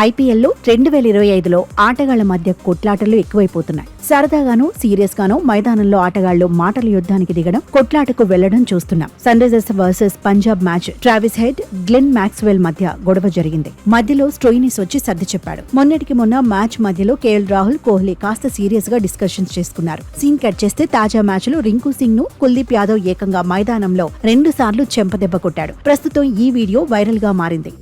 ఐపీఎల్లో 2025లో ఆటగాళ్ల మధ్య కొట్లాటలు ఎక్కువైపోతున్నాయి. సరదాగానూ సీరియస్ గానూ మైదానంలో ఆటగాళ్లు మాటల యుద్ధానికి దిగడం, కొట్లాటకు వెళ్లడం చూస్తున్నాం. Sunrisers versus Punjab match Travis Head, Glenn Maxwell మధ్య గొడవ జరిగింది. మధ్యలో స్టోయినిస్ వచ్చి సర్ది చెప్పాడు. మొన్నటికి మొన్న మ్యాచ్ మధ్యలో కేఎల్ రాహుల్, కోహ్లీ కాస్త సీరియస్ గా డిస్కషన్స్ చేసుకున్నారు. సీన్ కట్ చేస్తే తాజా మ్యాచ్ లో రింకు సింగ్ ను కుల్దీప్ యాదవ్ ఏకంగా మైదానంలో 2 సార్లు చెంపదెబ్బ కొట్టాడు. ప్రస్తుతం ఈ వీడియో వైరల్ గా మారింది.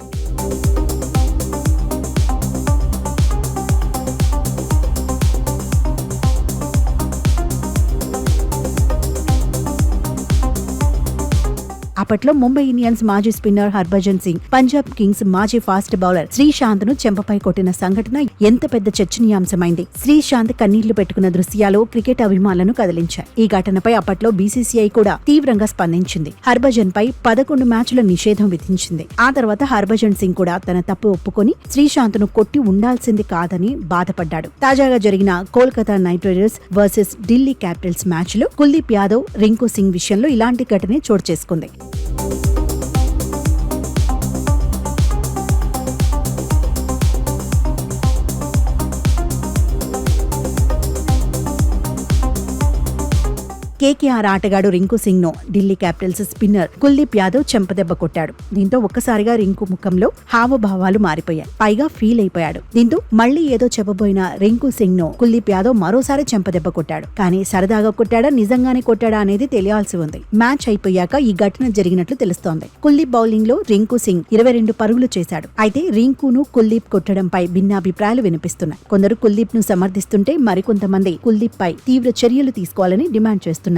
అప్పట్లో ముంబై ఇండియన్స్ మాజీ స్పిన్నర్ హర్భజన్ సింగ్, పంజాబ్ కింగ్స్ మాజీ ఫాస్ట్ బౌలర్ శ్రీశాంత్ ను చెంపపై కొట్టిన సంఘటన ఎంత పెద్ద చర్చనీయాంశమైంది. శ్రీశాంత్ కన్నీళ్లు పెట్టుకున్న దృశ్యాలు క్రికెట్ అభిమానులను కదిలించాయి. ఈ ఘటనపై అప్పట్లో బీసీసీఐ కూడా తీవ్రంగా స్పందించింది. హర్భజన్ పై 11 మ్యాచ్ల నిషేధం విధించింది. ఆ తర్వాత హర్భజన్ సింగ్ కూడా తన తప్పు ఒప్పుకొని శ్రీశాంత్ ను కొట్టి ఉండాల్సింది కాదని బాధపడ్డాడు. తాజాగా జరిగిన Kolkata night riders versus Delhi Capitals match లో కుల్దీప్ యాదవ్, రింకు సింగ్ విషయంలో ఇలాంటి ఘటనే చోటు చేసుకుంది. కేకేఆర్ ఆటగాడు రింకు సింగ్ ను ఢిల్లీ క్యాపిటల్స్ స్పిన్నర్ కుల్దీప్ యాదవ్ చెంపదెబ్బ కొట్టాడు. దీంతో ఒక్కసారిగా రింకు ముఖంలో హావభావాలు మారిపోయాయి. పైగా ఫీల్ అయిపోయాడు. దీంతో మళ్లీ ఏదో చెప్పబోయిన రింకు సింగ్ ను కుల్దీప్ యాదవ్ మరోసారి చెంపదెబ్బ కొట్టాడు. కానీ సరదాగా కొట్టాడా, నిజంగానే కొట్టాడా అనేది తెలియాల్సి ఉంది. మ్యాచ్ అయిపోయాక ఈ ఘటన జరిగినట్లు తెలుస్తోంది. కుల్దీప్ బౌలింగ్ లో రింకు సింగ్ 22 పరుగులు చేశాడు. అయితే రింకును కుల్దీప్ కొట్టడంపై భిన్నాభిప్రాయాలు వినిపిస్తున్నాయి. కొందరు కుల్దీప్ ను సమర్థిస్తుంటే మరికొంతమంది కుల్దీప్ పై తీవ్ర చర్యలు తీసుకోవాలని డిమాండ్ చేస్తున్నారు.